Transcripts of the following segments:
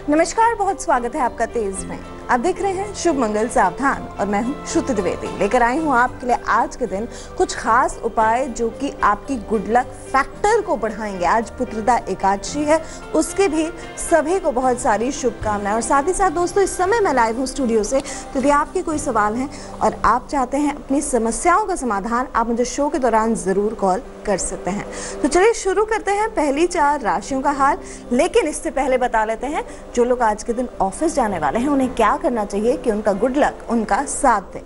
नमस्कार, बहुत स्वागत है आपका तेज में। आप देख रहे हैं शुभ मंगल सावधान और मैं हूं श्रुति द्विवेदी। लेकर आई हूं आपके लिए आज के दिन कुछ खास उपाय जो कि आपकी गुड लक फैक्टर को बढ़ाएंगे। आज पुत्रदा एकादशी है, उसके भी सभी को बहुत सारी शुभकामनाएं। और साथ ही साथ दोस्तों, इस समय मैं लाइव हूं स्टूडियो से, तो यदि आपके कोई सवाल हैं और आप चाहते हैं अपनी समस्याओं का समाधान, आप मुझे शो के दौरान जरूर कॉल कर सकते हैं। तो चलिए शुरू करते हैं पहली 4 राशियों का हाल। लेकिन इससे पहले बता लेते हैं जो लोग आज के दिन ऑफिस जाने वाले हैं उन्हें क्या करना चाहिए कि उनका गुड लक उनका साथ दे।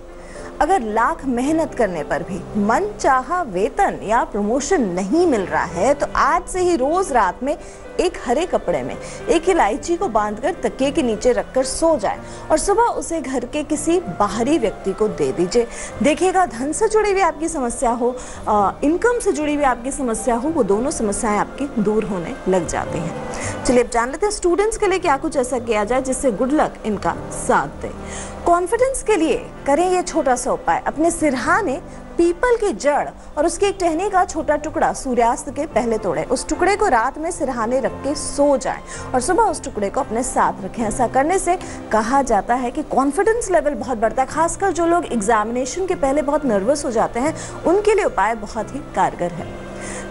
अगर लाख मेहनत करने पर भी मन चाहा वेतन या प्रमोशन नहीं मिल रहा है तो आज से ही रोज रात में एक हरे कपड़े में एक इलायची को बांधकर तकिए के नीचे रखकर सो जाए और सुबह उसे घर के किसी बाहरी व्यक्ति को दे दीजिए। देखिएगा, धन से जुड़ी हुई आपकी समस्या हो, इनकम से जुड़ी हुई आपकी समस्या हो, वो दोनों समस्याएं आपकी दूर होने लग जाती हैं। चलिए अब जान लेते हैं स्टूडेंट्स के लिए क्या कुछ ऐसा किया जाए जिससे गुड लक इनका साथ दे। कॉन्फिडेंस के लिए करें ये छोटा सा उपाय। अपने सिरहाने पीपल की जड़ और उसकी एक टहनी का छोटा टुकड़ा सूर्यास्त के पहले तोड़े। उस टुकड़े को रात में सिरहाने रख के सो जाएं और सुबह उस टुकड़े को अपने साथ रखें। ऐसा करने से कहा जाता है कि कॉन्फिडेंस लेवल बहुत बढ़ता है। खासकर जो लोग एग्जामिनेशन के पहले बहुत नर्वस हो जाते हैं उनके लिए उपाय बहुत ही कारगर है।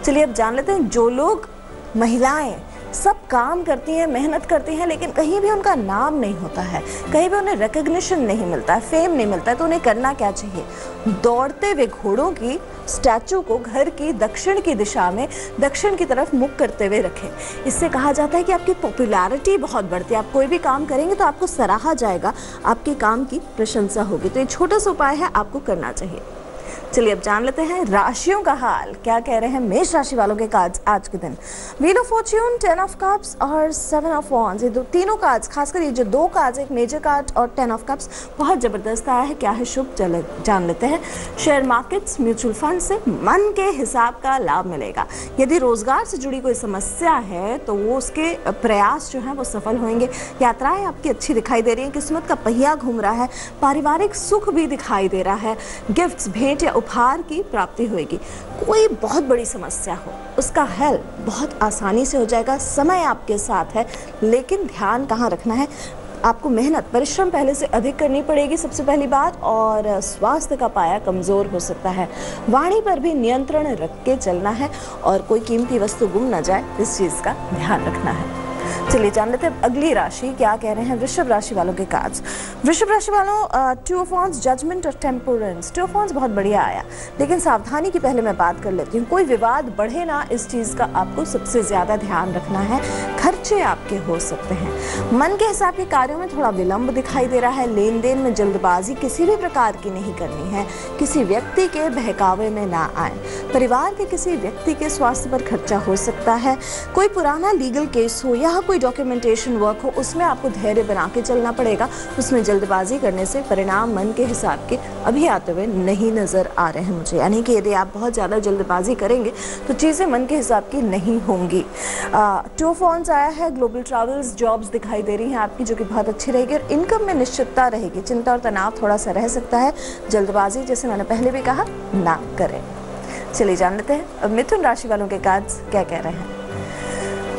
चलिए अब जान लेते हैं जो लोग महिलाएं सब काम करती हैं, मेहनत करती हैं, लेकिन कहीं भी उनका नाम नहीं होता है, कहीं भी उन्हें रिकॉग्निशन नहीं मिलता है, फेम नहीं मिलता है, तो उन्हें करना क्या चाहिए? दौड़ते हुए घोड़ों की स्टैचू को घर की दक्षिण की दिशा में दक्षिण की तरफ मुख करते हुए रखें। इससे कहा जाता है कि आपकी पॉपुलैरिटी बहुत बढ़ती है। आप कोई भी काम करेंगे तो आपको सराहा जाएगा, आपके काम की प्रशंसा होगी। तो ये छोटा सा उपाय है, आपको करना चाहिए। चलिए अब जान लेते हैं राशियों का हाल। क्या कह रहे हैं मेष राशि वालों के कार्ड्स आज के दिन। Wheel of Fortune, 10 of cups और 7 ऑफ वॉन्ड्स, ये तीनों कार्ड्स, खासकर ये जो 2 कार्ड्स, एक मेजर कार्ड और 10 ऑफ कप्स, बहुत जबरदस्त आया है। क्या है शुभ, चले जान लेते हैं। शेयर मार्केट्स, म्यूचुअल फंड से मन के हिसाब का लाभ मिलेगा। यदि रोजगार से जुड़ी कोई समस्या है तो वो उसके प्रयास जो है वो सफल होंगे। यात्राएं आपकी अच्छी दिखाई दे रही है, किस्मत का पहिया घूम रहा है, पारिवारिक सुख भी दिखाई दे रहा है, गिफ्ट्स, भेंट या उपहार की प्राप्ति होगी। कोई बहुत बड़ी समस्या हो उसका हल बहुत आसानी से हो जाएगा। समय आपके साथ है, लेकिन ध्यान कहाँ रखना है? आपको मेहनत, परिश्रम पहले से अधिक करनी पड़ेगी सबसे पहली बात, और स्वास्थ्य का पाया कमजोर हो सकता है। वाणी पर भी नियंत्रण रख के चलना है और कोई कीमती वस्तु गुम ना जाए, इस चीज का ध्यान रखना है। चलिए जान लेते हैं अगली राशि क्या कह रहे हैं वृषभ राशि वालों के कार्ड्स। वृषभ राशि वालों, 2 ऑफ वॉन्ड्स, जजमेंट और टेम्परेंस। 2 ऑफ वॉन्ड्स बहुत बढ़िया आया, लेकिन सावधानी की पहले मैं बात कर लेती हूँ। कोई विवाद बढ़े ना, इस चीज का आपको सबसे ज्यादा ध्यान रखना है। खर्चे आपके हो सकते हैं। मन के हिसाब के कार्यों में थोड़ा विलंब दिखाई दे रहा है। लेन देन में जल्दबाजी किसी भी प्रकार की नहीं करनी है। किसी व्यक्ति के बहकावे में ना आए। परिवार के किसी व्यक्ति के स्वास्थ्य पर खर्चा हो सकता है। कोई पुराना लीगल केस हो या कोई डॉक्यूमेंटेशन वर्क हो, उसमें आपको धैर्य बना के चलना पड़ेगा। उसमें जल्दबाजी करने से परिणाम मन के हिसाब के अभी आते हुए नहीं नजर आ रहे हैं मुझे। यानी कि यदि आप बहुत ज़्यादा जल्दबाजी करेंगे तो चीज़ें मन के हिसाब की नहीं होंगी। 2 ऑफ वॉन्ड्स आया है। ग्लोबल ट्रैवल्स, जॉब्स दिखाई दे रही हैं आपकी, जो कि बहुत अच्छी रहेगी और इनकम में निश्चितता रहेगी। चिंता और तनाव थोड़ा सा रह सकता है। जल्दबाजी, जैसे मैंने पहले भी कहा, ना करें। चलिए जान लेते हैं अब मिथुन राशि वालों के कार्ड्स क्या कह रहे हैं।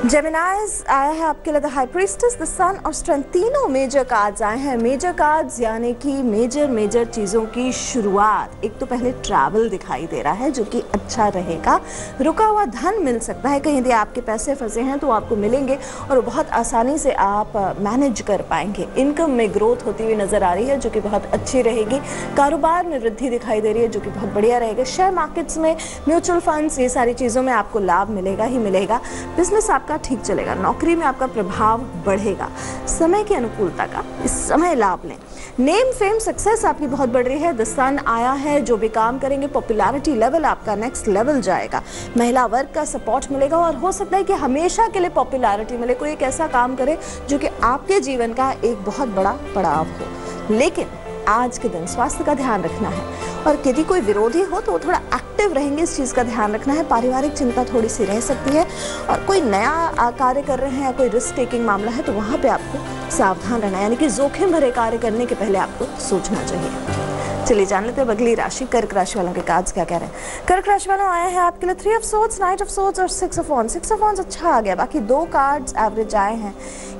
जेमिनाइज आया है आपके लिए द हाई प्रीस्टेस, द सन और स्ट्रेंथ। तीनों मेजर कार्ड्स आए हैं। मेजर कार्ड्स यानी कि मेजर चीज़ों की शुरुआत। एक तो पहले ट्रैवल दिखाई दे रहा है जो कि अच्छा रहेगा। रुका हुआ धन मिल सकता है, कहीं यदि आपके पैसे फंसे हैं तो आपको मिलेंगे और बहुत आसानी से आप मैनेज कर पाएंगे। इनकम में ग्रोथ होती हुई नजर आ रही है जो कि बहुत अच्छी रहेगी। कारोबार में वृद्धि दिखाई दे रही है जो कि बहुत बढ़िया रहेगा। शेयर मार्केट्स में, म्यूचुअल फंड्स, ये सारी चीज़ों में आपको लाभ मिलेगा ही मिलेगा। बिजनेस आपका ठीक चलेगा। नौकरी में आपका प्रभाव बढ़ेगा। समय की अनुकूलता का इस समय लाभ लें। नेम, फेम, सक्सेस आपकी बहुत बढ़ रही है। द सन आया है, जो भी काम करेंगे पॉपुलैरिटी लेवल आपका नेक्स्ट लेवल जाएगा। महिला वर्ग का सपोर्ट मिलेगा और हो सकता है कि हमेशा के लिए पॉपुलैरिटी मिले। कोई एक ऐसा काम करे जो कि आपके जीवन का एक बहुत बड़ा पड़ाव हो। लेकिन आज के दिन स्वास्थ्य का ध्यान रखना है और यदि कोई विरोधी हो तो वो थोड़ा एक्टिव रहेंगे, इस चीज़ का ध्यान रखना है। पारिवारिक चिंता थोड़ी सी रह सकती है और कोई नया कार्य कर रहे हैं या कोई रिस्क टेकिंग मामला है तो वहाँ पे आपको सावधान रहना है, यानी कि जोखिम भरे कार्य करने के पहले आपको सोचना चाहिए। चलिए जान लेते हैं अगली राशि कर्क राशि वालों के कार्ड्स क्या कह रहे हैं। कर्क राशि वालों आया है आपके लिए 3 ऑफ सोर्ड्स, 9 ऑफ सोर्ड्स और 6 ऑफ वॉन्ड्स। 6 ऑफ वॉन्ड्स अच्छा आ गया, बाकी 2 कार्ड्स एवरेज आए हैं।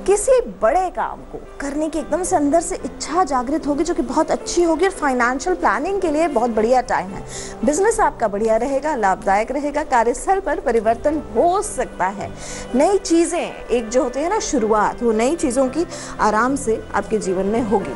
किसी बड़े काम को करने की एकदम से अंदर से इच्छा जागृत होगी जो कि बहुत अच्छी होगी, और फाइनेंशियल प्लानिंग के लिए बहुत बढ़िया टाइम है। बिजनेस आपका बढ़िया रहेगा, लाभदायक रहेगा, कार्यस्थल पर परिवर्तन हो सकता है। नई चीज़ें एक जो होती है ना शुरुआत, वो नई चीज़ों की आराम से आपके जीवन में होगी।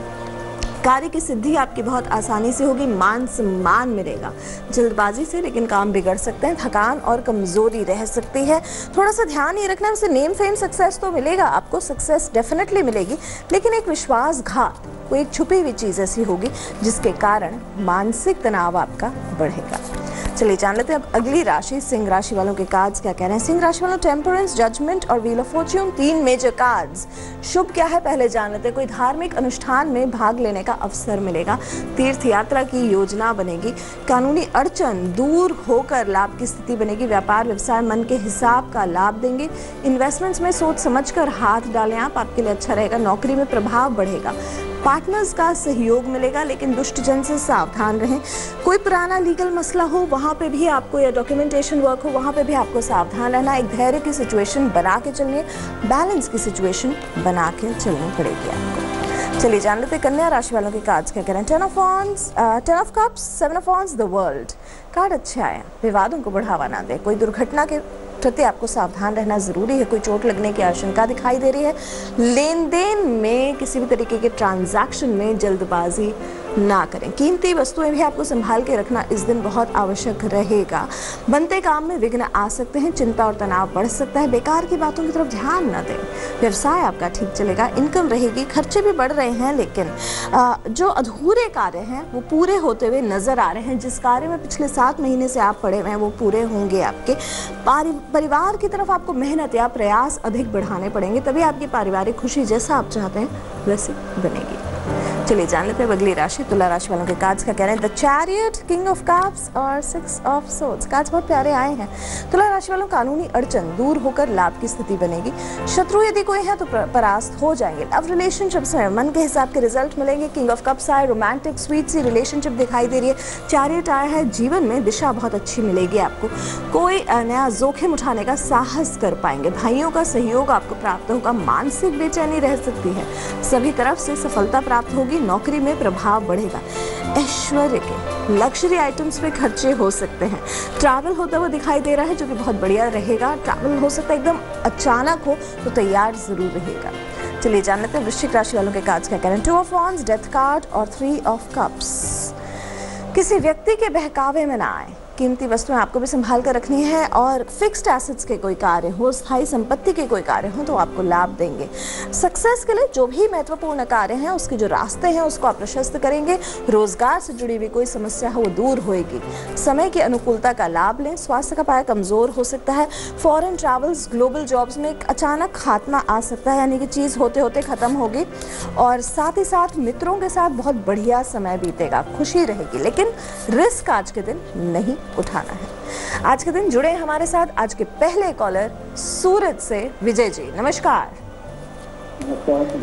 कार्य की सिद्धि आपकी बहुत आसानी से होगी, मान सम्मान मिलेगा। जल्दबाजी से लेकिन काम बिगड़ सकते हैं, थकान और कमजोरी रह सकती है। थोड़ा सा ध्यान ये रखना, उसे नेम फेम सक्सेस तो मिलेगा आपको, सक्सेस डेफिनेटली मिलेगी, लेकिन एक विश्वासघात, कोई एक छुपी हुई चीज़ ऐसी होगी जिसके कारण मानसिक तनाव आपका बढ़ेगा। चलिए जान लेते हैं अब अगली राशि सिंह राशि वालों के कार्ड्स क्या कह रहे हैं। सिंह राशि वालों टेम्परेंस, जजमेंट और wheel of fortune, 3 major cards. शुभ क्या है पहले जान लेते हैं। कोई धार्मिक अनुष्ठान में भाग लेने का अवसर मिलेगा, तीर्थ यात्रा की योजना बनेगी, कानूनी अड़चन दूर होकर लाभ की स्थिति बनेगी, व्यापार व्यवसाय मन के हिसाब का लाभ देंगे, इन्वेस्टमेंट्स में सोच समझकर हाथ डालें आप, आपके लिए अच्छा रहेगा, नौकरी में प्रभाव बढ़ेगा, पार्टनर्स का सहयोग मिलेगा, लेकिन दुष्टजन से सावधान रहें। कोई पुराना लीगल मसला हो वहाँ पे भी आपको, या डॉक्यूमेंटेशन वर्क हो वहाँ पे भी आपको सावधान रहना। एक धैर्य की सिचुएशन बना के चलनी है, बैलेंस की सिचुएशन बना के चलनी पड़ेगी आपको। चलिए जान लेते कन्या राशि वालों के कार्ड्स क्या कह रहे हैं। 10 of wands, 10 of cups, 7 of wands, the world card अच्छे आए। विवादों को बढ़ावा ना दें, कोई दुर्घटना के प्रति आपको सावधान रहना जरूरी है, कोई चोट लगने की आशंका दिखाई दे रही है। लेन देन में किसी भी तरीके के ट्रांजैक्शन में जल्दबाजी ना करें। कीमती वस्तुएं भी आपको संभाल के रखना इस दिन बहुत आवश्यक रहेगा। बनते काम में विघ्न आ सकते हैं, चिंता और तनाव बढ़ सकता है, बेकार की बातों की तरफ ध्यान न दें। व्यवसाय आपका ठीक चलेगा, इनकम रहेगी, खर्चे भी बढ़ रहे हैं, लेकिन जो अधूरे कार्य हैं वो पूरे होते हुए नजर आ रहे हैं। जिस कार्य में पिछले 7 महीने से आप पड़े हुए हैं वो पूरे होंगे आपके। परिवार की तरफ आपको मेहनत या प्रयास अधिक बढ़ाने पड़ेंगे, तभी आपकी पारिवारिक खुशी जैसा आप चाहते हैं वैसे बनेगी। चलिए जान लेते हैं अगली राशि तुला राशि वालों के कार्ड्स क्या कह रहे हैं। The chariot, king of cups और 6 ऑफ सोर्ड्स कार्ड्स बहुत प्यारे आए हैं। तुला राशि वालों कानूनी अड़चन दूर होकर लाभ की स्थिति बनेगी। शत्रु यदि कोई है तो परास्त हो जाएंगे। लव रिलेशनशिप्स में मन के हिसाब के रिजल्ट मिलेंगे। किंग ऑफ कप्स आए, रोमांटिक स्वीट सी रिलेशनशिप दिखाई दे रही है। चैरियट आया है, जीवन में दिशा बहुत अच्छी मिलेगी आपको। कोई नया जोखिम उठाने का साहस कर पाएंगे। भाइयों का सहयोग आपको प्राप्त होगा। मानसिक बेचैनी रह सकती है, सभी तरफ से सफलता प्राप्त होगी। नौकरी में प्रभाव बढ़ेगा। ऐश्वर्य के लग्जरी आइटम्स पे खर्चे हो सकते हैं। ट्रैवल होता हुआ दिखाई दे रहा है जो कि बहुत बढ़िया रहेगा। ट्रैवल हो सकता है एकदम अचानक हो तो तैयार जरूर रहेगा। चलिए जान लेते हैं वृश्चिक राशि वालों के कार्ड्स क्या कह रहे हैं। 2 ऑफ wands, डेथ कार्ड और 3 ऑफ कप्स। किसी व्यक्ति के बहकावे में ना आए। कीमती वस्तुएं आपको भी संभाल कर रखनी है, और फिक्स्ड एसेट्स के कोई कार्य हो, स्थायी संपत्ति के कोई कार्य हो तो आपको लाभ देंगे। सक्सेस के लिए जो भी महत्वपूर्ण कार्य हैं उसके जो रास्ते हैं उसको आप प्रशस्त करेंगे। रोजगार से जुड़ी हुई कोई समस्या हो वो दूर होएगी। समय की अनुकूलता का लाभ लें। स्वास्थ्य का पाया कमजोर हो सकता है। फॉरेन ट्रैवल्स, ग्लोबल जॉब्स में एक अचानक खात्मा आ सकता है, यानी कि चीज़ होते होते खत्म होगी। और साथ ही साथ मित्रों के साथ बहुत बढ़िया समय बीतेगा, खुशी रहेगी, लेकिन रिस्क आज के दिन नहीं उठाना है। आज के दिन जुड़े हमारे साथ आज के पहले कॉलर सूरत से विजय जी। नमस्कार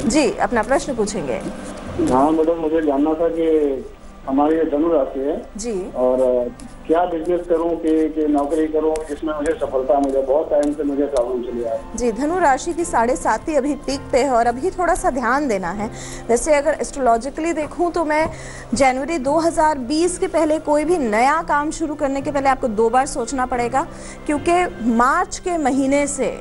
जी, अपना प्रश्न पूछेंगे। हाँ मैडम, मुझे जानना था कि हमारी ये धनु राशि है जी, और क्या बिजनेस करूं कि नौकरी करूं जिसमें मुझे सफलता मिले। बहुत टाइम से मुझे प्रॉब्लम चली आ रही है। जी, धनु राशि की 7.5 अभी पीक पे है और अभी थोड़ा सा ध्यान देना है। वैसे अगर एस्ट्रोलॉजिकली देखूं तो मैं जनवरी 2020 के पहले कोई भी नया काम शुरू करने के पहले आपको 2 बार सोचना पड़ेगा, क्योंकि मार्च के महीने से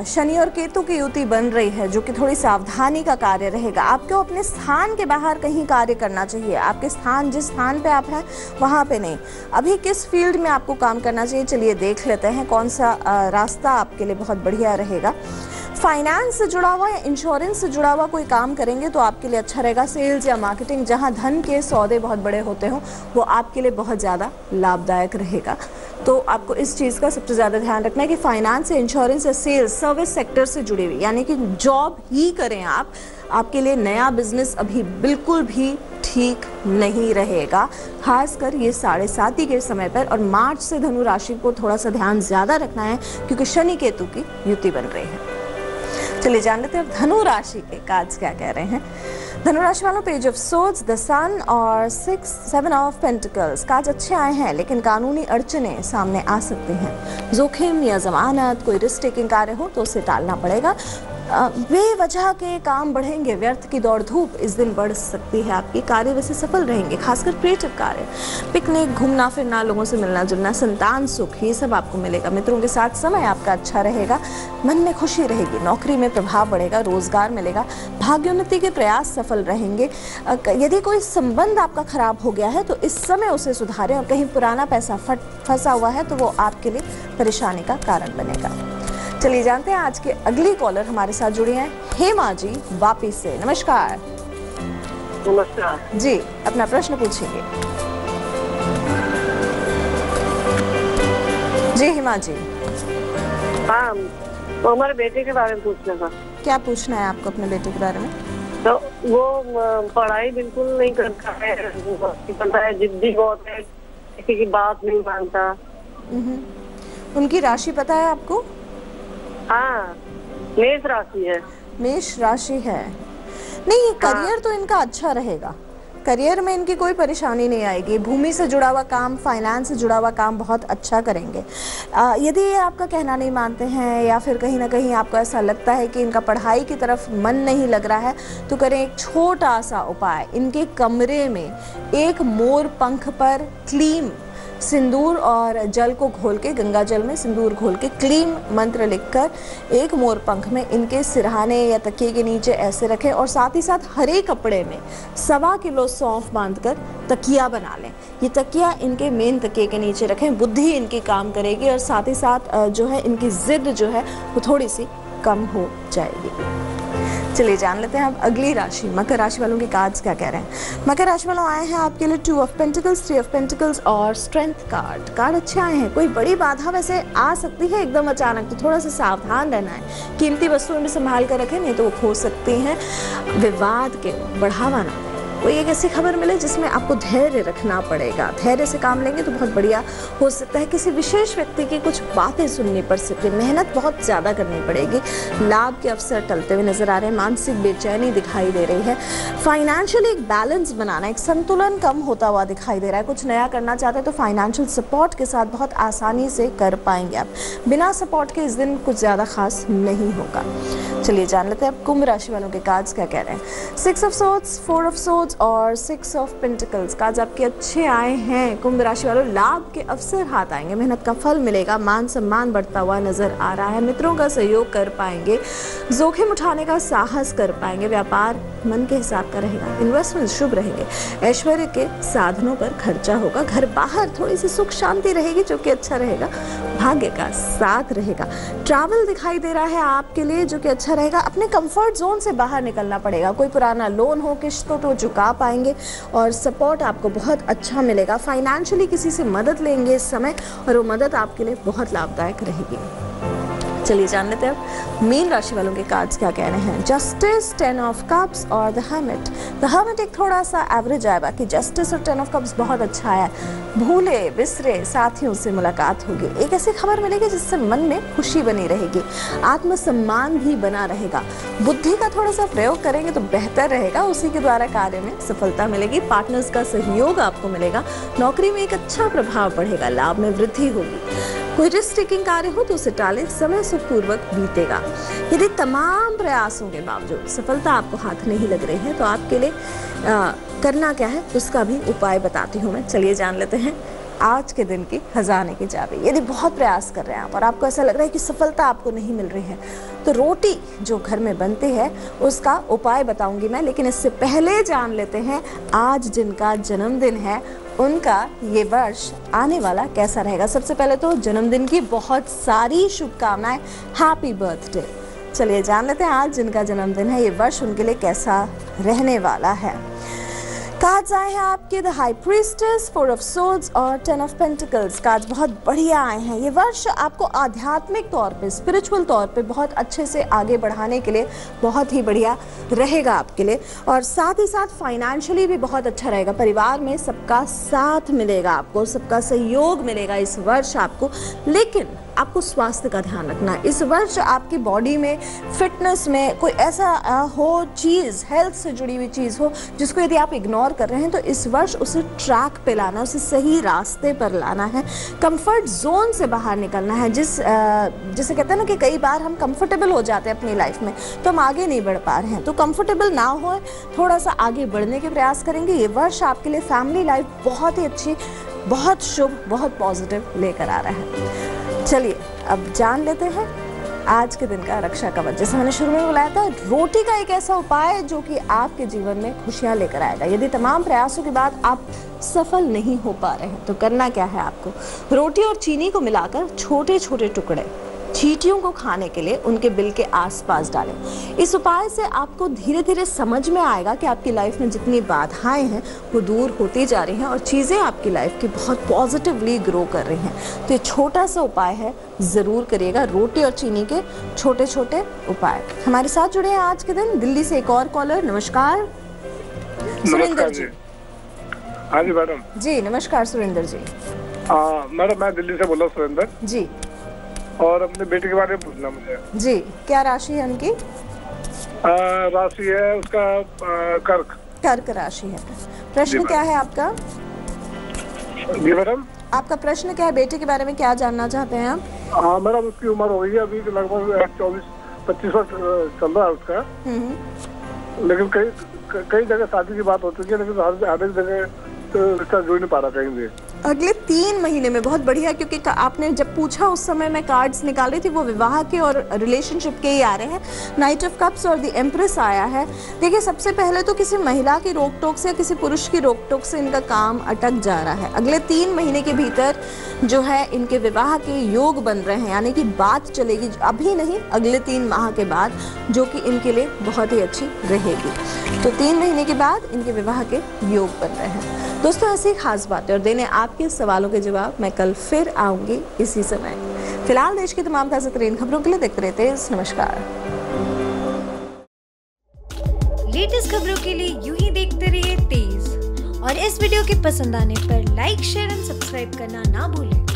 शनि और केतु की युति बन रही है, जो कि थोड़ी सावधानी का कार्य रहेगा। आपको अपने स्थान के बाहर कहीं कार्य करना चाहिए। आपके स्थान, जिस स्थान पे आप हैं वहाँ पे नहीं। अभी किस फील्ड में आपको काम करना चाहिए, चलिए देख लेते हैं कौन सा रास्ता आपके लिए बहुत बढ़िया रहेगा। फाइनेंस से जुड़ा हुआ या इंश्योरेंस से जुड़ा हुआ कोई काम करेंगे तो आपके लिए अच्छा रहेगा। सेल्स या मार्केटिंग, जहां धन के सौदे बहुत बड़े होते हों, वो आपके लिए बहुत ज़्यादा लाभदायक रहेगा। तो आपको इस चीज़ का सबसे ज़्यादा ध्यान रखना है कि फाइनेंस या इंश्योरेंस या सेल्स, सर्विस सेक्टर से जुड़ी हुई, यानी कि जॉब ही करें आप। आपके लिए नया बिजनेस अभी बिल्कुल भी ठीक नहीं रहेगा, खासकर ये 7.5 के समय पर। और मार्च से धनु राशि को थोड़ा सा ध्यान ज़्यादा रखना है, क्योंकि शनि केतु की युति बन रही है। चलिए जान लेते हैं धनु राशि के कार्ड्स क्या कह रहे हैं। धनु राशि वालों पेज ऑफ सोर्ड्स, द सन और 7 ऑफ पेंटिकल्स कार्ड्स अच्छे आए हैं, लेकिन कानूनी अड़चनें सामने आ सकती हैं। जोखिम या जमानत, कोई रिस्क टेकिंग कार्य हो तो उसे टालना पड़ेगा। बेवजह के काम बढ़ेंगे, व्यर्थ की दौड़ धूप इस दिन बढ़ सकती है आपकी, कार्य वैसे सफल रहेंगे, खासकर क्रिएटिव कार्य, पिकनिक, घूमना फिरना, लोगों से मिलना जुलना, संतान सुख, ये सब आपको मिलेगा। मित्रों के साथ समय आपका अच्छा रहेगा, मन में खुशी रहेगी, नौकरी में प्रभाव बढ़ेगा, रोजगार मिलेगा, भाग्योन्नति के प्रयास सफल रहेंगे। यदि कोई संबंध आपका खराब हो गया है तो इस समय उसे सुधारें, और कहीं पुराना पैसा फंसा हुआ है तो वो आपके लिए परेशानी का कारण बनेगा। चलिए जानते हैं आज के अगली कॉलर हमारे साथ जुड़ी हैं हेमा जी वापी से। नमस्कार। नमस्कार जी, अपना प्रश्न पूछेंगे। जी हेमा जी। हाँ, तो हमारे बेटे के बारे में पूछना था। क्या पूछना है आपको अपने बेटे के बारे में? तो वो पढ़ाई बिल्कुल नहीं करता है, जिद्दी बहुत है, किसी की बात नहीं मानता। उनकी राशि पता है आपको? हाँ, मेष राशि है। मेष राशि है। नहीं, ये करियर तो इनका अच्छा रहेगा, करियर में इनकी कोई परेशानी नहीं आएगी, भूमि से जुड़ा हुआ काम, फाइनेंस से जुड़ा हुआ काम बहुत अच्छा करेंगे। यदि ये आपका कहना नहीं मानते हैं या फिर कहीं ना कहीं आपको ऐसा लगता है कि इनका पढ़ाई की तरफ मन नहीं लग रहा है तो करें एक छोटा सा उपाय। इनके कमरे में एक मोर पंख पर क्लीम सिंदूर और जल को घोल के, गंगा जल में सिंदूर घोल के क्लीम मंत्र लिखकर एक मोर पंख में इनके सिरहाने या तकिए के नीचे ऐसे रखें, और साथ ही साथ हरे कपड़े में 1.25 किलो सौंफ बांधकर तकिया बना लें। ये तकिया इनके मेन तकिए के नीचे रखें, बुद्धि इनकी काम करेगी और साथ ही साथ जो है इनकी जिद जो है वो थोड़ी सी कम हो जाएगी। चलिए जान लेते हैं अब अगली राशि, मकर राशि वालों के कार्ड्स क्या कह रहे हैं। मकर राशि वालों आए हैं आपके लिए 2 ऑफ पेंटिकल्स, 3 ऑफ पेंटिकल्स और स्ट्रेंथ कार्ड अच्छे आए हैं। कोई बड़ी बाधा वैसे आ सकती है एकदम अचानक, तो थोड़ा सा सावधान रहना है, कीमती वस्तुएं भी संभाल कर रखें, नहीं तो वो खो सकती हैं। विवाद के बढ़ावा ना, कोई एक ऐसी खबर मिले जिसमें आपको धैर्य रखना पड़ेगा, धैर्य से काम लेंगे तो बहुत बढ़िया हो सकता है। किसी विशेष व्यक्ति की कुछ बातें सुननी पड़ सकती है, मेहनत बहुत ज़्यादा करनी पड़ेगी, लाभ के अवसर टलते हुए नजर आ रहे हैं, मानसिक बेचैनी दिखाई दे रही है, फाइनेंशियली एक बैलेंस बनाना, एक संतुलन कम होता हुआ दिखाई दे रहा है। कुछ नया करना चाहते हैं तो फाइनेंशियल सपोर्ट के साथ बहुत आसानी से कर पाएंगे आप, बिना सपोर्ट के इस दिन कुछ ज़्यादा खास नहीं होगा। चलिए जान लेते हैं अब कुंभ राशि वालों के कार्ड्स क्या कह रहे हैं। 6 ऑफ सोर्ड्स, 4 ऑफ सोर्ड्स और 6 ऑफ पेंटिकल्स कार्ड्स आपके अच्छे आए हैं। कुंभ राशि वालों, लाभ के अवसर हाथ आएंगे, मेहनत का फल मिलेगा, मान सम्मान बढ़ता हुआ नजर आ रहा है, मित्रों का सहयोग कर पाएंगे, जोखिम उठाने का साहस कर पाएंगे, व्यापार मन के हिसाब का रहेगा, इन्वेस्टमेंट शुभ रहेंगे, ऐश्वर्य के साधनों पर खर्चा होगा, घर बाहर थोड़ी सी सुख शांति रहेगी जो कि अच्छा रहेगा, भाग्य का साथ रहेगा, ट्रैवल दिखाई दे रहा है आपके लिए जो कि अच्छा रहेगा। अपने कंफर्ट जोन से बाहर निकलना पड़ेगा, कोई पुराना लोन हो किस्तों तो चुका पाएंगे और सपोर्ट आपको बहुत अच्छा मिलेगा। फाइनेंशियली किसी से मदद लेंगे इस समय और वो मदद आपके लिए बहुत लाभदायक रहेगी। चलिए जान लेते हैं अब मीन राशि वालों के कार्ड्स क्या कह रहे हैं। जस्टिस, 10 ऑफ कप्स और द हर्मिट। द हर्मिट एक थोड़ा सा एवरेज आया, बाकी जस्टिस और 10 ऑफ कप्स बहुत अच्छा है। भूले बिसरे साथियों से मुलाकात होगी, एक ऐसी खबर मिलेगी जिससे मन में खुशी बनी रहेगी, आत्मसम्मान भी बना रहेगा, बुद्धि का थोड़ा सा प्रयोग करेंगे तो बेहतर रहेगा, उसी के द्वारा कार्य में सफलता मिलेगी, पार्टनर्स का सहयोग आपको मिलेगा, नौकरी में एक अच्छा प्रभाव पड़ेगा, लाभ में वृद्धि होगी। कोई रिस्क टेकिंग कार्य हो तो उसे टालें, समय सुखपूर्वक बीतेगा। यदि तमाम प्रयासों के बावजूद सफलता आपको हाथ नहीं लग रही है तो आपके लिए करना क्या है उसका भी उपाय बताती हूँ मैं। चलिए जान लेते हैं आज के दिन की खजाने की चाबी। यदि बहुत प्रयास कर रहे हैं आप और आपको ऐसा लग रहा है कि सफलता आपको नहीं मिल रही है तो रोटी जो घर में बनती है उसका उपाय बताऊंगी मैं, लेकिन इससे पहले जान लेते हैं आज जिनका जन्मदिन है उनका ये वर्ष आने वाला कैसा रहेगा। सबसे पहले तो जन्मदिन की बहुत सारी शुभकामनाएं, हैप्पी बर्थडे। चलिए जान लेते हैं आज जिनका जन्मदिन है ये वर्ष उनके लिए कैसा रहने वाला है। कार्ड्स आए हैं आपके the high priestess, 4 of swords और 10 ऑफ पेंटिकल्स। कार्ड्स बहुत बढ़िया आए हैं। ये वर्ष आपको आध्यात्मिक तौर पे, स्पिरिचुअल तौर पे बहुत अच्छे से आगे बढ़ाने के लिए बहुत ही बढ़िया रहेगा आपके लिए, और साथ ही साथ फाइनेंशियली भी बहुत अच्छा रहेगा। परिवार में सबका साथ मिलेगा आपको, सबका सहयोग मिलेगा इस वर्ष आपको, लेकिन आपको स्वास्थ्य का ध्यान रखना है। इस वर्ष आपकी बॉडी में, फिटनेस में कोई ऐसा हो चीज़, हेल्थ से जुड़ी हुई चीज़ हो जिसको यदि आप इग्नोर कर रहे हैं तो इस वर्ष उसे ट्रैक पे लाना, उसे सही रास्ते पर लाना है। कंफर्ट जोन से बाहर निकलना है। जिसे कहते हैं ना कि कई बार हम कंफर्टेबल हो जाते हैं अपनी लाइफ में तो हम आगे नहीं बढ़ पा रहे हैं, तो कंफर्टेबल ना हो, थोड़ा सा आगे बढ़ने के प्रयास करेंगे। ये वर्ष आपके लिए फैमिली लाइफ बहुत ही अच्छी, बहुत शुभ, बहुत पॉजिटिव लेकर आ रहा है। चलिए अब जान लेते हैं आज के दिन का रक्षा कवच। जैसे मैंने शुरू में बुलाया था, रोटी का एक ऐसा उपाय जो कि आपके जीवन में खुशियां लेकर आएगा। यदि तमाम प्रयासों के बाद आप सफल नहीं हो पा रहे हैं तो करना क्या है आपको, रोटी और चीनी को मिलाकर छोटे छोटे टुकड़े चींटियों को खाने के लिए उनके बिल के आसपास डालें। इस उपाय से आपको धीरे धीरे समझ में आएगा कि आपकी लाइफ में जितनी बाधाएं हैं वो दूर होती जा रही हैं और चीज़ें आपकी लाइफ की बहुत पॉजिटिवली ग्रो कर रही हैं। तो ये छोटा सा उपाय है, ज़रूर करिएगा, रोटी और चीनी के छोटे छोटे उपाय। हमारे साथ जुड़े हैं आज के दिन दिल्ली से एक और कॉलर। नमस्कार सुरेंद्र जी। हाँ जी मैडम। जी नमस्कार सुरेंद्र जी। मैडम मैं दिल्ली से बोल रहा हूँ सुरेंद्र जी। और अपने बेटे के बारे में पूछना मुझे। जी क्या राशि है उनकी? राशि है उसका कर्क राशि है। प्रश्न क्या है आपका? जी मैडम। आपका प्रश्न क्या है? बेटे के बारे में क्या जानना चाहते हैं आप? हाँ मैडम, उसकी उम्र हो गई है अभी लगभग 24-25 वर्ष चल रहा है उसका। लेकिन कई जगह शादी की बात हो चुकी है, लेकिन हर एक जगह तो रिश्ता जुड़ नहीं पा रहा कहीं भी। अगले 3 महीने में बहुत बढ़िया, क्योंकि आपने जब पूछा उस समय मैं कार्ड्स निकाल रही थी, वो विवाह के और रिलेशनशिप के ही आ रहे हैं। नाइट ऑफ कप्स और द एम्प्रेस आया है। देखिए सबसे पहले तो किसी महिला की रोक टोक से या किसी पुरुष की रोक टोक से इनका काम अटक जा रहा है। अगले 3 महीने के भीतर जो है इनके विवाह के योग बन रहे हैं, यानी कि बात चलेगी अभी नहीं, अगले 3 माह के बाद, जो कि इनके लिए बहुत ही अच्छी रहेगी। तो 3 महीने के बाद इनके विवाह के योग बन रहे हैं। दोस्तों ऐसी खास बात है, और देने आपके सवालों के जवाब मैं कल फिर आऊंगी इसी समय। फिलहाल देश की तमाम ताज़ा तरीन खबरों के लिए देखते रहे तेज। नमस्कार। लेटेस्ट खबरों के लिए यूं ही देखते रहिए तेज, और इस वीडियो के पसंद आने पर लाइक, शेयर एंड सब्सक्राइब करना ना भूलें।